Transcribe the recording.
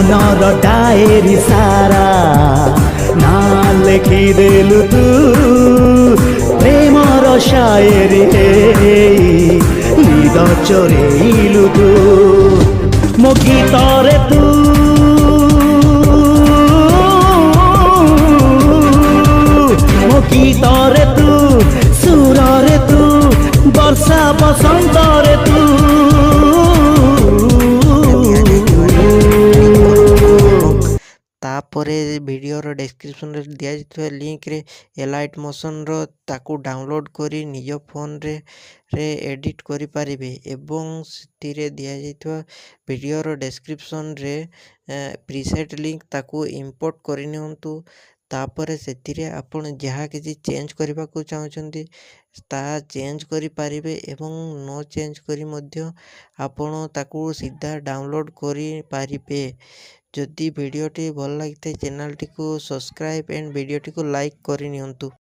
मनर diary सारा ना लेखिदेलु तू प्रेमर शायरी निद चोरेइलु तू मो गीतरे तू मो गीतरे तू सुररे तू वर्षा बसंतरे तू तापर वीडियोर डिस्क्रिप्शन रे दिया जाइଥିବା लिंक रे एलाइट मोशन रो ताकू डाउनलोड करी निज फोन रे एडिट करि पारिबे एवं सिथिरे दिया जाइଥିବା वीडियोर डिस्क्रिप्शन रे प्रीसेट लिंक ताकू इंपोर्ट करि नियंतु तापर सेथिरे आपण जहाँ किसी चेंज करबा को चाहछंती ता चेंज करि पारिबे एवं नो चेंज करी मध्य आपण ताकू सीधा डाउनलोड करि पारिबे। जदि वीडियोटी भल लगी चैनल टी को सब्सक्राइब एंड वीडियोटी को लाइक करि नियंतु।